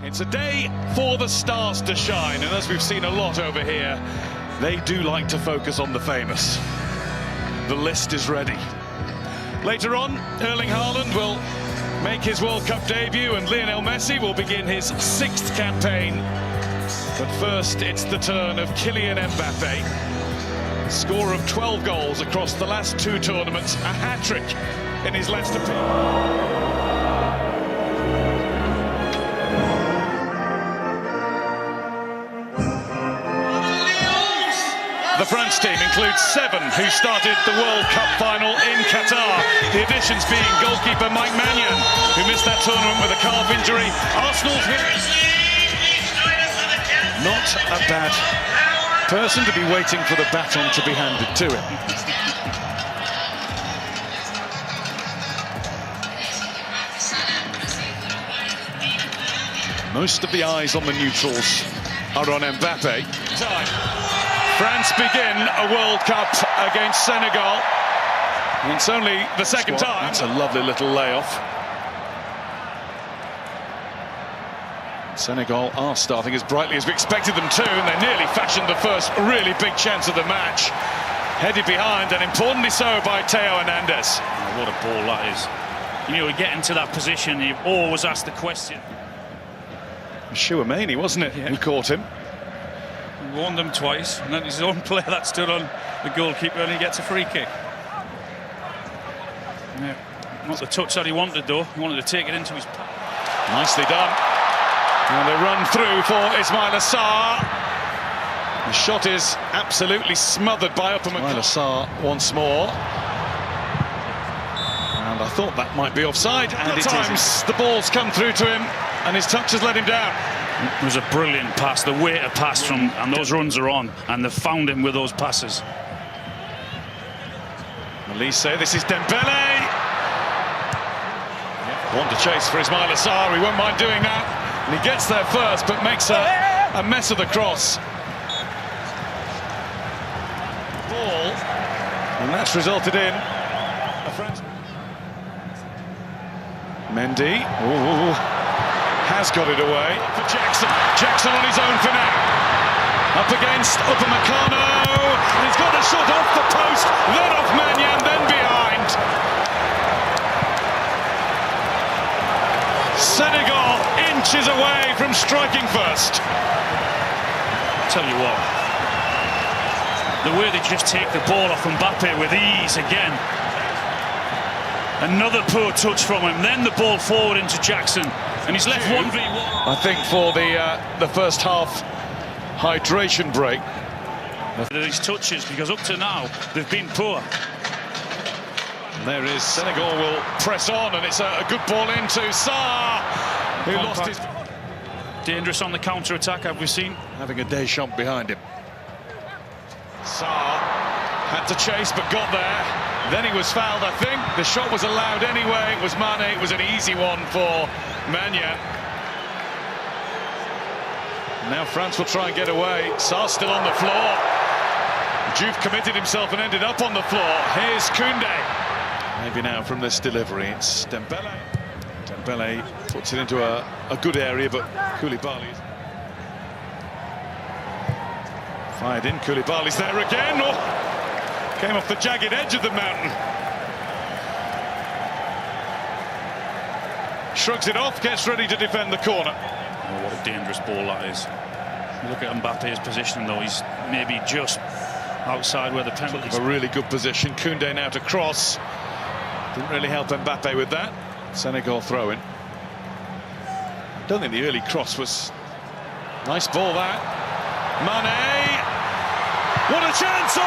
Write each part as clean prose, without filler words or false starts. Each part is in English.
It's a day for the stars to shine, and as we've seen a lot over here, they do like to focus on the famous. The list is ready. Later on, Erling Haaland will make his World Cup debut and Lionel Messi will begin his 6th campaign. But first, it's the turn of Kylian Mbappe. Scorer of 12 goals across the last 2 tournaments, a hat-trick in his last appearance. The France team includes 7 who started the World Cup final in Qatar. The additions being goalkeeper Mike Maignan, who missed that tournament with a calf injury. Arsenal's not a bad person to be waiting for the baton to be handed to him. Most of the eyes on the neutrals are on Mbappe. France begin a World Cup against Senegal. It's only the second time. That's a lovely little layoff. Senegal are starting as brightly as we expected them to, and they nearly fashioned the first really big chance of the match. Headed behind, and importantly so, by Theo Hernandez. Oh, what a ball that is. You know, getting to that position, you always ask the question. Chouameni, wasn't it? Yeah. Who caught him. He warned them twice, and then his own player that stood on the goalkeeper, and he gets a free kick. Yeah, not the touch that he wanted, though. He wanted to take it into his... Nicely done. And they run through for Ismail Assar. The shot is absolutely smothered by Ismail Assar once more. And I thought that might be offside. And at times the ball's come through to him, and his touch has let him down. It was a brilliant pass, the way to pass from, and those runs are on, and they've found him with those passes. Elise, this is Dembele. Want to chase for Ismail Assar, he won't mind doing that. And he gets there first, but makes a mess of the cross. Ball, and that's resulted in a French. Mendy. Ooh. Has got it away for Jackson. Jackson on his own for now. Up against Upamecano. And he's got a shot off the post, then off Maignan, then behind. Senegal inches away from striking first. Tell you what, the way they just take the ball off Mbappe with ease again. Another poor touch from him, then the ball forward into Jackson, and he's left 1v1. I think for the first half hydration break. These touches, because up to now they've been poor. And there is Senegal will press on, and it's a good ball into Sarr, who lost his... Dangerous on the counter-attack, have we seen? Having a Deschamps behind him. Sarr had to chase, but got there. Then he was fouled, I think. The shot was allowed anyway. It was Mane. It was an easy one for Maignan. Now France will try and get away. Sarr still on the floor. Juve committed himself and ended up on the floor. Here's Koundé. Maybe now from this delivery, it's Dembele. Dembele puts it into a good area, but Koulibaly fired in. Koulibaly's there again. Oh. Came off the jagged edge of the mountain. Shrugs it off, gets ready to defend the corner. Oh, what a dangerous ball that is. Look at Mbappe's position, though. He's maybe just outside where the penalty is. A really good position. Koundé now to cross. Didn't really help Mbappe with that. Senegal throw-in. Don't think the early cross was... Nice ball, that. Mane! What a chance! Oh,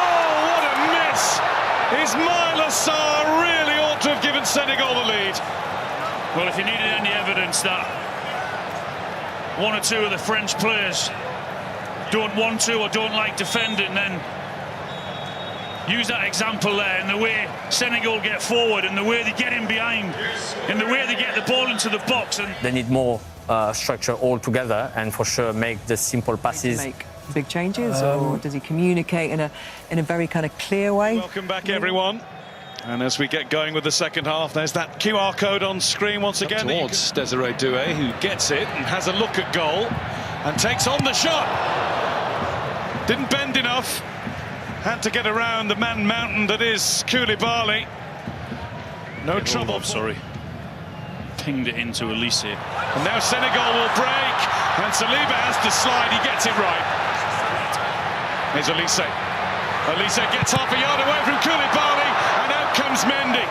what a miss! Ismail Assar really ought to have given Senegal the lead. Well, if you needed any evidence that 1 or 2 of the French players don't want to or don't like defending, then use that example there, in the way Senegal get forward, and the way they get in behind, and the way they get the ball into the box. And they need more structure all together, and for sure make the simple passes. Big changes, or does he communicate in a very kind of clear way? Welcome back, everyone. And as we get going with the second half, there's that QR code on screen once again. Towards Desiree Doué, who gets it and has a look at goal and takes on the shot. Didn't bend enough. Had to get around the man mountain that is Koulibaly. No trouble. Oh, sorry. Pinged it into Elise. And now Senegal will break. And Saliba has to slide. He gets it right. Here's Elise. Elise gets half a yard away from Koulibaly, and out comes Mendy.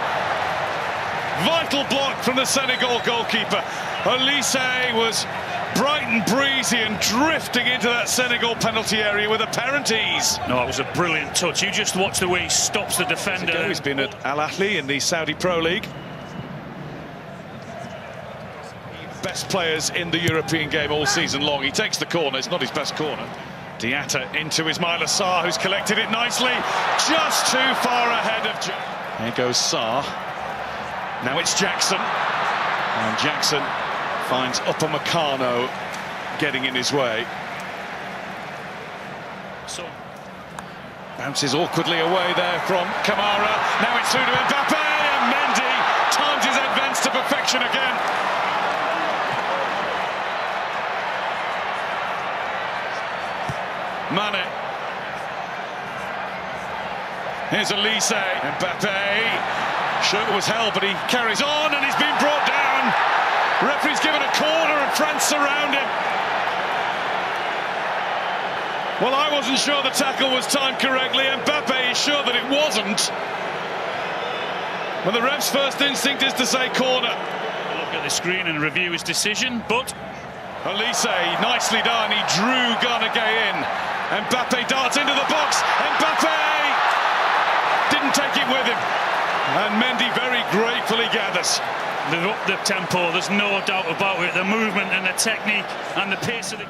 Vital block from the Senegal goalkeeper. Elise was bright and breezy and drifting into that Senegal penalty area with apparent ease. No, it was a brilliant touch. You just watch the way he stops the defender. He's been at Al Ahly in the Saudi Pro League. Best players in the European game all season long. He takes the corner. It's not his best corner. Diatta into Ismaila Sarr, who's collected it nicely, just too far ahead of Here goes Sarr. Now it's Jackson. And Jackson finds Upamecano getting in his way. So bounces awkwardly away there from Kamara. Now it's through to Mbappe, and Mendy times his advance to perfection again. Mane. Here's Elise. Mbappe. Shirt was held, but he carries on, and he's been brought down. Referee's given a corner, and France surround him. Well, I wasn't sure the tackle was timed correctly. Mbappe is sure that it wasn't. Well, the ref's first instinct is to say corner. Look at the screen and review his decision, but Elise, nicely done. He drew Gana Gueye in. Mbappe darts into the box. Mbappe didn't take it with him. And Mendy very gratefully gathers. they've upped the tempo, there's no doubt about it. The movement and the technique and the pace of the...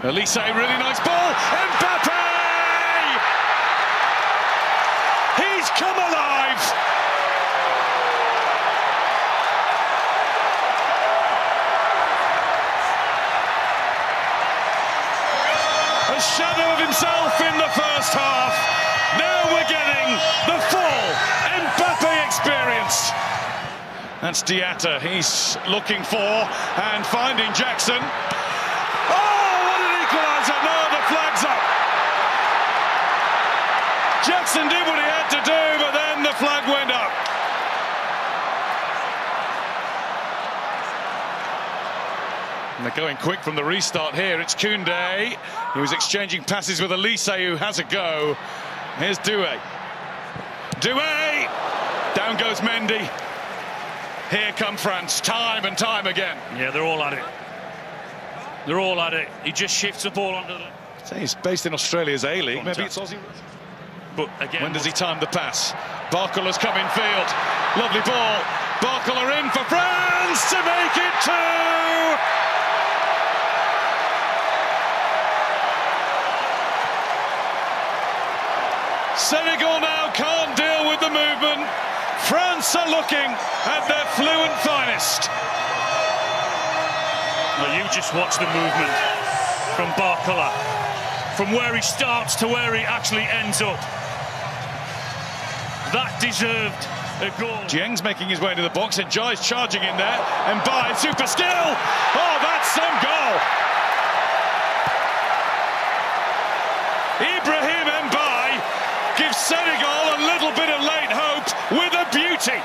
Elise, really nice ball. Mbappe! He's come alive! A shadow of himself in the first half. Now we're getting the full Mbappe experience. That's Diatta. He's looking for and finding Jackson. Oh, what an equaliser! No, the flag's up. Jackson did what he had to do, but then the flag went up. And they're going quick from the restart here. It's Koundé. He was exchanging passes with Elise, who has a go. Here's Doué. Doué! Down goes Mendy. Here come France, time and time again. Yeah, they're all at it. They're all at it. He just shifts the ball onto the... So he's based in Australia's A-League. Maybe it's Aussie. But again... When does he time the pass? Barcola's come in field. Lovely ball. Barcola in for France to make it 2! Senegal now can't deal with the movement. France are looking at their fluent finest. Well, you just watch the movement from Barcola, from where he starts to where he actually ends up. That deserved a goal. Dieng's making his way to the box, and Jai's charging in there, and by super skill. Oh, that's some goal. Ibrahim Mbaye gives Senegal a little bit of late hope with a beauty.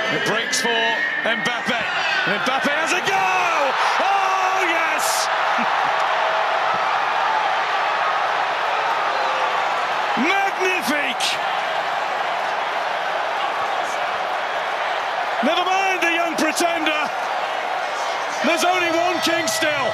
It breaks for Mbappe. And Mbappe has a go! Oh, yes! Magnifique! Never mind the young pretender. There's only one king still.